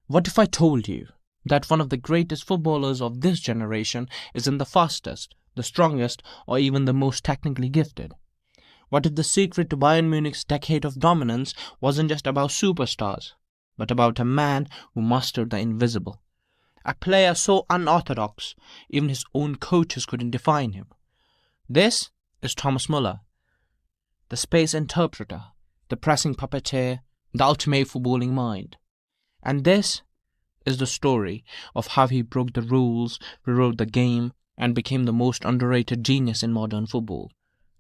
What if I told you that one of the greatest footballers of this generation isn't the fastest, the strongest, or even the most technically gifted? What if the secret to Bayern Munich's decade of dominance wasn't just about superstars, but about a man who mastered the invisible? A player so unorthodox, even his own coaches couldn't define him. This is Thomas Müller, the space interpreter, the pressing puppeteer, the ultimate footballing mind. And this is the story of how he broke the rules, rewrote the game, and became the most underrated genius in modern football.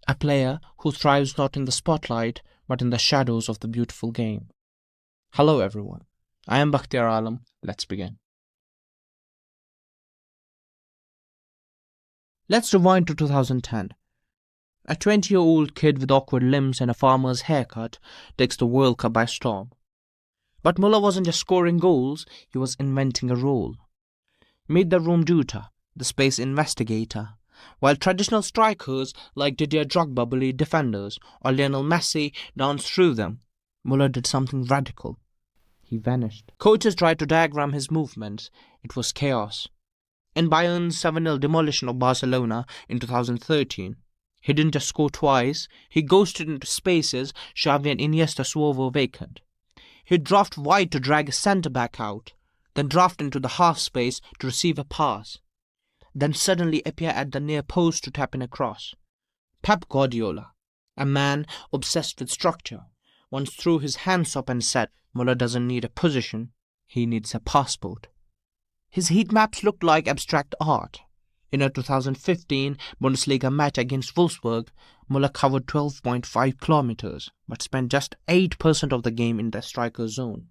A player who thrives not in the spotlight, but in the shadows of the beautiful game. Hello everyone, I am Bakhtiar Alam. Let's begin. Let's rewind to 2010. A 20-year-old kid with awkward limbs and a farmer's haircut takes the World Cup by storm. But Müller wasn't just scoring goals, he was inventing a role. Meet the Raumdeuter, the space investigator. While traditional strikers like Didier Drogba bullied defenders or Lionel Messi danced through them, Müller did something radical. He vanished. Coaches tried to diagram his movements. It was chaos. In Bayern's 7-0 demolition of Barcelona in 2013, he didn't just score twice, he ghosted into spaces Xavi and Iniesta swore vacant. He'd draft wide to drag a centre-back out, then draft into the half-space to receive a pass, then suddenly appear at the near post to tap in a cross. Pep Guardiola, a man obsessed with structure, once threw his hands up and said, Müller doesn't need a position, he needs a passport. His heat maps looked like abstract art. In a 2015 Bundesliga match against Wolfsburg, Müller covered 12.5 kilometers, but spent just 8% of the game in the striker's zone.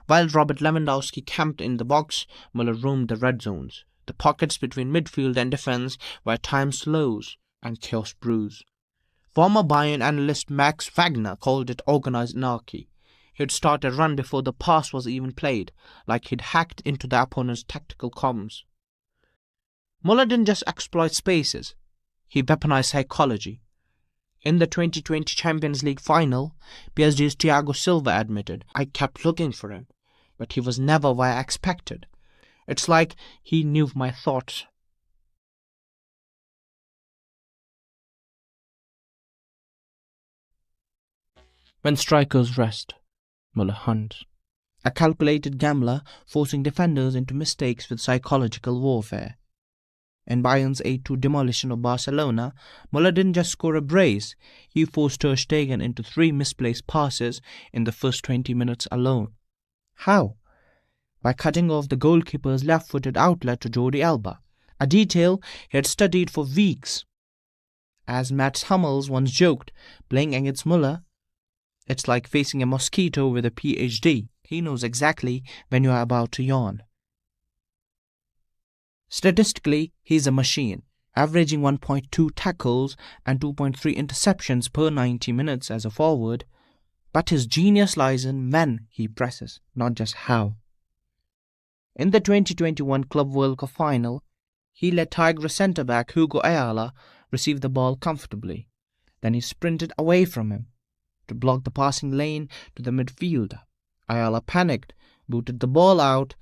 While Robert Lewandowski camped in the box, Müller roamed the red zones, the pockets between midfield and defense where time slows and chaos brews. Former Bayern analyst Max Wagner called it organized anarchy. He'd start a run before the pass was even played, like he'd hacked into the opponent's tactical comms. Müller didn't just exploit spaces, he weaponized psychology. In the 2020 Champions League final, PSG's Thiago Silva admitted, I kept looking for him, but he was never where I expected. It's like he knew my thoughts. When strikers rest, Müller hunts. A calculated gambler forcing defenders into mistakes with psychological warfare. In Bayern's 8-2 demolition of Barcelona, Müller didn't just score a brace, he forced Ter Stegen into 3 misplaced passes in the first 20 minutes alone. How? By cutting off the goalkeeper's left-footed outlet to Jordi Alba, a detail he had studied for weeks. As Mats Hummels once joked, playing against Müller, it's like facing a mosquito with a PhD. He knows exactly when you are about to yawn. Statistically, he's a machine, averaging 1.2 tackles and 2.3 interceptions per 90 minutes as a forward. But his genius lies in when he presses, not just how. In the 2021 Club World Cup final, he let Tigres centre-back Hugo Ayala receive the ball comfortably. Then he sprinted away from him to block the passing lane to the midfielder. Ayala panicked, booted the ball out,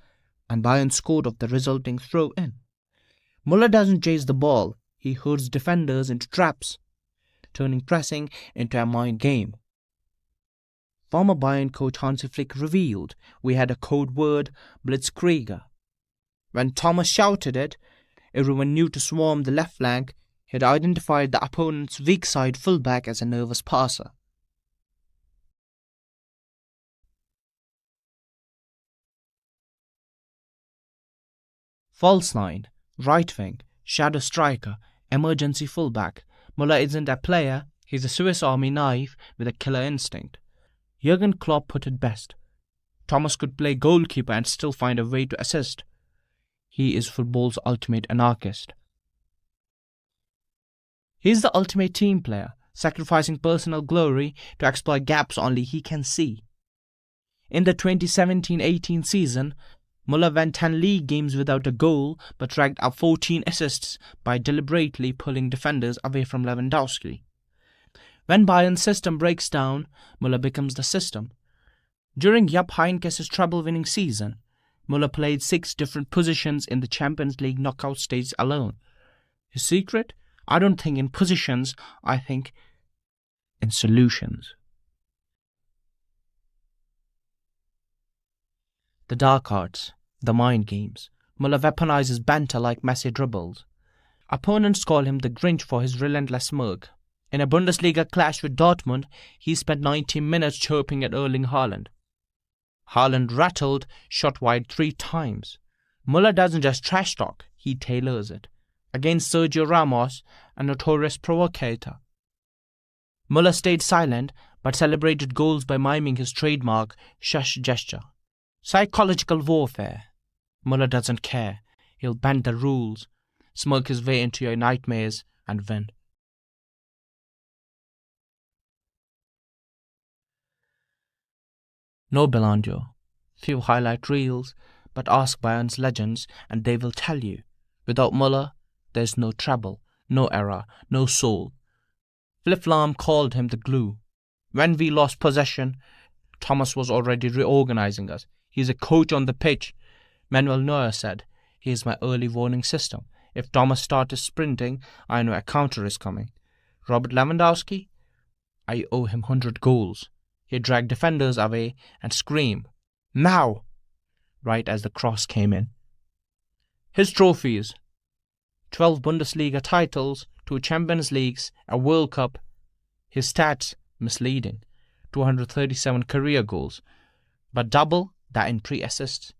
and Bayern scored off the resulting throw-in. Müller doesn't chase the ball, he herds defenders into traps, turning pressing into a mind game. Former Bayern coach Hansi Flick revealed we had a code word, Blitzkrieger. When Thomas shouted it, everyone knew to swarm the left flank. He had identified the opponent's weak side fullback as a nervous passer. False nine, right wing, shadow striker, emergency fullback. Müller isn't a player, he's a Swiss Army knife with a killer instinct. Jurgen Klopp put it best. Thomas could play goalkeeper and still find a way to assist. He is football's ultimate anarchist. He's the ultimate team player, sacrificing personal glory to exploit gaps only he can see. In the 2017-18 season, Müller went 10 league games without a goal but racked up 14 assists by deliberately pulling defenders away from Lewandowski. When Bayern's system breaks down, Müller becomes the system. During Jupp Heynckes' treble-winning season, Müller played 6 different positions in the Champions League knockout stage alone. His secret? I don't think in positions, I think in solutions. The dark arts, the mind games. Müller weaponizes banter like Messi dribbles. Opponents call him the Grinch for his relentless smirk. In a Bundesliga clash with Dortmund, he spent 90 minutes chirping at Erling Haaland. Haaland rattled, shot wide 3 times. Müller doesn't just trash talk, he tailors it. Against Sergio Ramos, a notorious provocateur, Müller stayed silent but celebrated goals by miming his trademark shush gesture. Psychological warfare. Müller doesn't care. He'll bend the rules, smirk his way into your nightmares, and win. No Bellagio. Few highlight reels, but ask Bayern's legends and they will tell you. Without Müller, there's no treble, no era, no soul. Flip Lahm called him the glue. When we lost possession, Thomas was already reorganizing us. He's a coach on the pitch. Manuel Neuer said, "He is my early warning system. If Thomas started sprinting, I know a counter is coming." Robert Lewandowski? I owe him 100 goals. He dragged defenders away and screamed, "Now!" right as the cross came in. His trophies: 12 Bundesliga titles, 2 Champions Leagues, a World Cup. His stats, misleading. 237 career goals, but double that in pre-assists.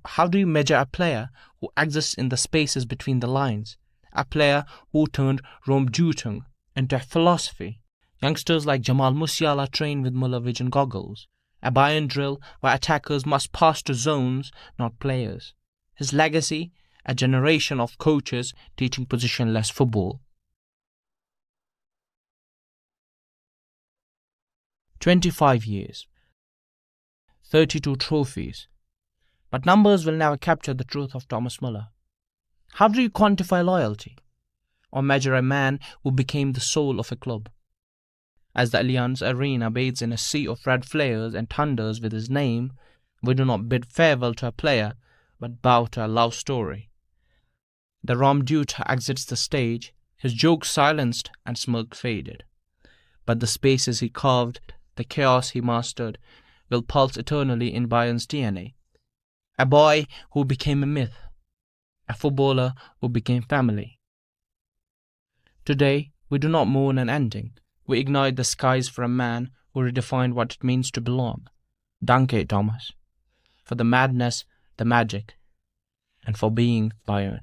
How do you measure a player who exists in the spaces between the lines? A player who turned Raumdeuter into a philosophy. Youngsters like Jamal Musiala train with Müller vision goggles. A Bayern drill where attackers must pass to zones, not players. His legacy: a generation of coaches teaching positionless football. 25 years. 32 trophies. But numbers will never capture the truth of Thomas Müller. How do you quantify loyalty? Or measure a man who became the soul of a club? As the Allianz Arena bathes in a sea of red flares and thunders with his name, we do not bid farewell to a player, but bow to a love story. The Raumdeuter exits the stage, his jokes silenced and smirk faded. But the spaces he carved, the chaos he mastered, will pulse eternally in Bayern's DNA. A boy who became a myth, a footballer who became family. Today, we do not mourn an ending. We ignite the skies for a man who redefined what it means to belong. Danke, Thomas, for the madness, the magic, and for being Bayern.